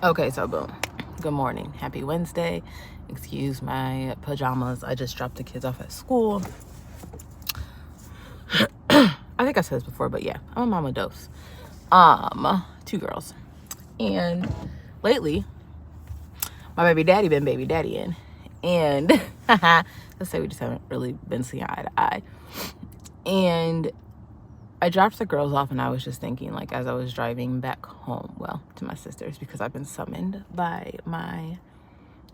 Okay, so boom. Good morning. Happy Wednesday. Excuse my pajamas. I just dropped the kids off at school. I think I said this before, but yeah, I'm a mama dose. 2 girls. And lately, my baby daddy been baby daddying. And let's say we just haven't really been seeing eye to eye. And I dropped the girls off and I was just thinking, like, as I was driving back home, well, to my sister's, because I've been summoned by my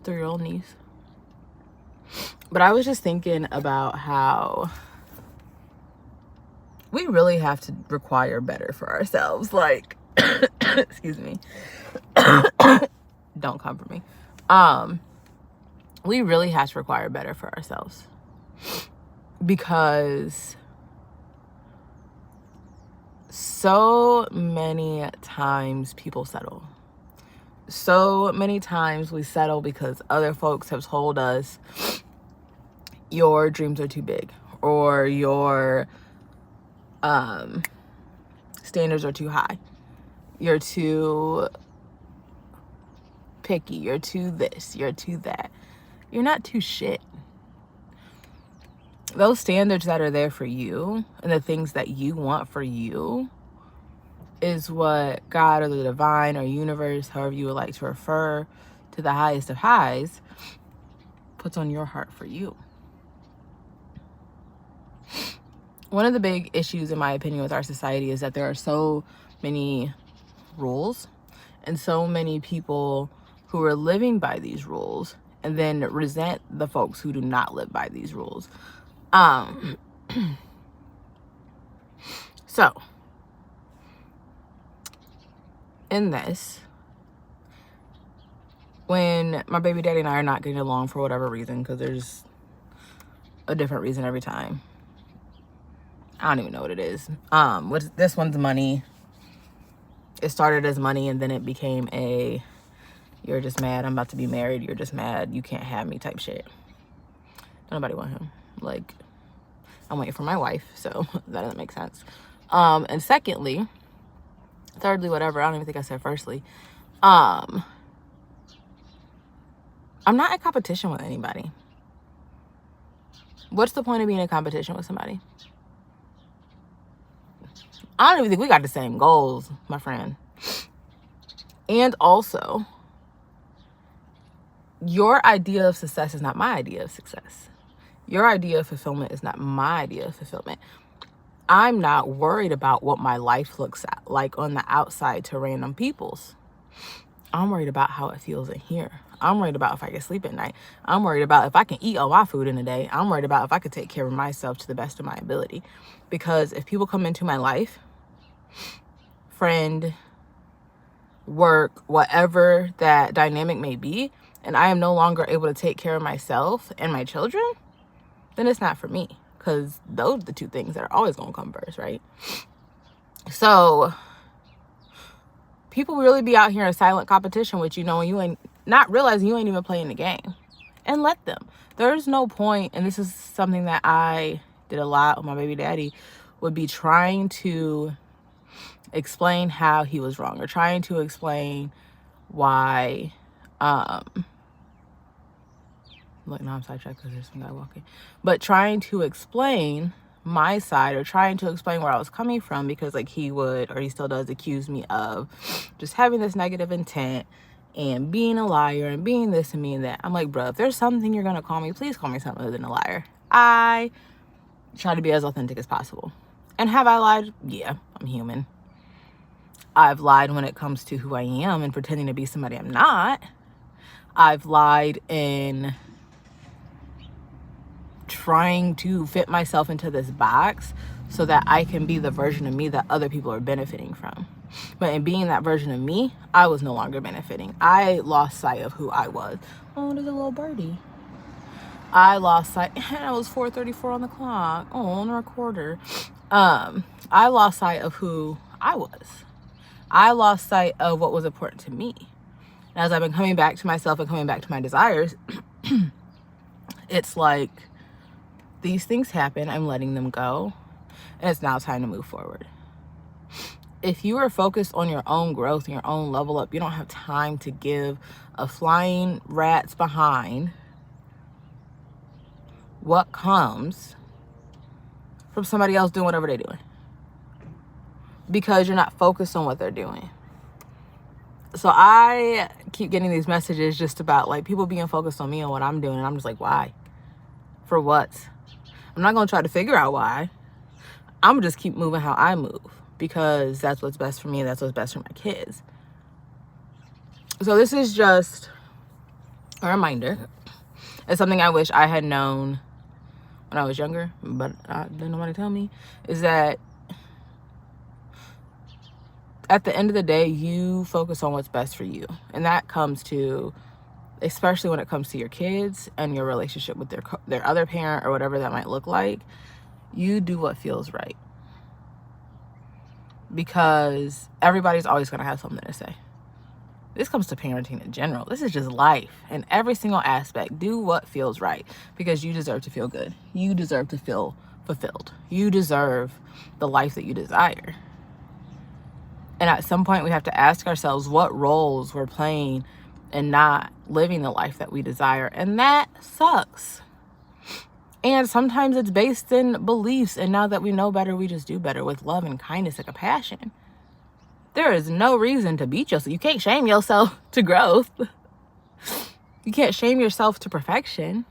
3-year-old niece. But I was just thinking about how we really have to require better for ourselves. Like, excuse me. Don't come for me. We really have to require better for ourselves. Because so many times people settle. So many times we settle because other folks have told us your dreams are too big, or your standards are too high. You're too picky. You're too this. You're too that. You're not too shit. Those standards that are there for you and the things that you want for you is what God or the divine or universe, however you would like to refer to the highest of highs, puts on your heart for you. One of the big issues, in my opinion, with our society is that there are so many rules and so many people who are living by these rules and then resent the folks who do not live by these rules. So, in this, when my baby daddy and I are not getting along for whatever reason, because there's a different reason every time. I don't even know what it is. This one's money. It started as money and then it became a, you're just mad I'm about to be married, you're just mad you can't have me type shit. Nobody want him. Like, I'm waiting for my wife, so that doesn't make sense. And thirdly, whatever, I don't even think I said firstly. I'm not in competition with anybody. What's the point of being in competition with somebody? I don't even think we got the same goals, my friend. And also, your idea of success is not my idea of success. Your idea of fulfillment is not my idea of fulfillment. I'm not worried about what my life looks like on the outside to random people's. I'm worried about how it feels in here. I'm worried about if I can sleep at night. I'm worried about if I can eat all my food in a day. I'm worried about if I could take care of myself to the best of my ability. Because if people come into my life, friend, work, whatever that dynamic may be, and I am no longer able to take care of myself and my children, then it's not for me. Because those are the two things that are always going to come first, right? So people really be out here in silent competition with you, knowing you ain't, not realizing you ain't even playing the game. And let them. There's no point, and this is something that I did a lot with my baby daddy, would be trying to explain how he was wrong, or trying to explain why, look, now I'm sidetracked because there's some guy walking, but trying to explain my side, or trying to explain where I was coming from, because like he would, or he still does, accuse me of just having this negative intent and being a liar and being this and being that. I'm like, bro, if there's something you're gonna call me, please call me something other than a liar. I try to be as authentic as possible. And have I lied? Yeah, I'm human. I've lied when it comes to who I am and pretending to be somebody I'm not. I've lied in trying to fit myself into this box so that I can be the version of me that other people are benefiting from. But in being that version of me, I was no longer benefiting. I lost sight of who I was. Oh, there's a little birdie. I lost sight. It was 4:34 on the clock. Oh, on the recorder. I lost sight of who I was. I lost sight of what was important to me. And as I've been coming back to myself and coming back to my desires, it's like these things happen. I'm letting them go. And it's now time to move forward. if you are focused on your own growth and your own level up, you don't have time to give a flying rat's behind what comes from somebody else doing whatever they're doing, because you're not focused on what they're doing. So I keep getting these messages just about like people being focused on me and what I'm doing, and I'm just like, why? For what? I'm not going to try to figure out why. I'm going to just keep moving how I move, because that's what's best for me and that's what's best for my kids. So this is just a reminder. It's something I wish I had known when I was younger, but didn't nobody tell me, is that at the end of the day, you focus on what's best for you. And that comes to, especially when it comes to your kids and your relationship with their other parent or whatever that might look like, you do what feels right. Because everybody's always going to have something to say. This comes to parenting in general. This is just life in every single aspect. Do what feels right, because you deserve to feel good. You deserve to feel fulfilled. You deserve the life that you desire. And at some point we have to ask ourselves what roles we're playing and not living the life that we desire. And that sucks. And sometimes it's based in beliefs. And now that we know better, we just do better with love and kindness and compassion. There is no reason to beat yourself. You can't shame yourself to growth. You can't shame yourself to perfection.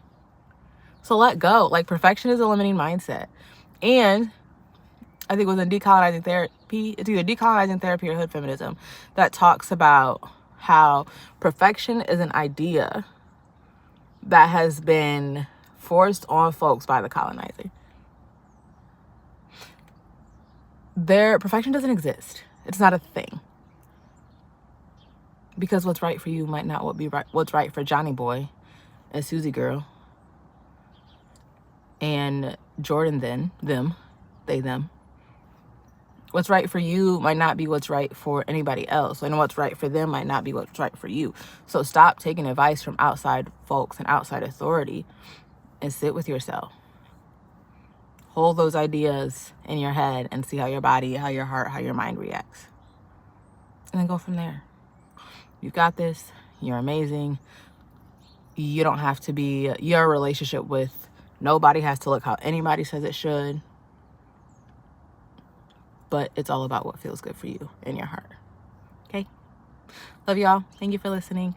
So let go. Like, perfection is a limiting mindset. And I think it was in Decolonizing Therapy, it's either Decolonizing Therapy or Hood Feminism, that talks about how perfection is an idea that has been forced on folks by the colonizer. Perfection doesn't exist. It's not a thing. Because what's right for you might not be what's right for Johnny Boy and Susie Girl and Jordan them. What's right for you might not be what's right for anybody else. And what's right for them might not be what's right for you. So stop taking advice from outside folks and outside authority and sit with yourself. Hold those ideas in your head and see how your body, how your heart, how your mind reacts. And then go from there. You got this. You're amazing. You don't have to be, your relationship with nobody has to look how anybody says it should. But it's all about what feels good for you in your heart. Okay? Love y'all. Thank you for listening.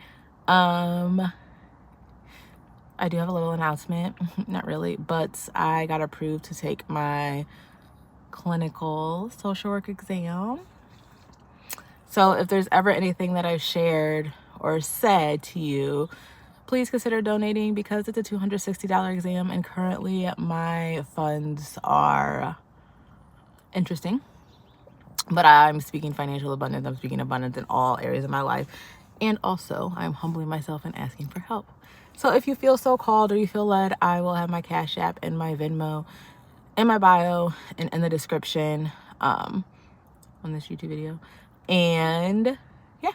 I do have a little announcement. Not really, but I got approved to take my clinical social work exam. So if there's ever anything that I've shared or said to you, please consider donating, because it's a $260 exam, and currently my funds are interesting. But I'm speaking financial abundance. I'm speaking abundance in all areas of my life. And also, I'm humbling myself and asking for help. So if you feel so called or you feel led, I will have my Cashapp and my Venmo in my bio and in the description on this YouTube video. And yeah,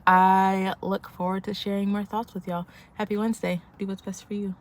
I look forward to sharing more thoughts with y'all. Happy Wednesday. Do what's best for you.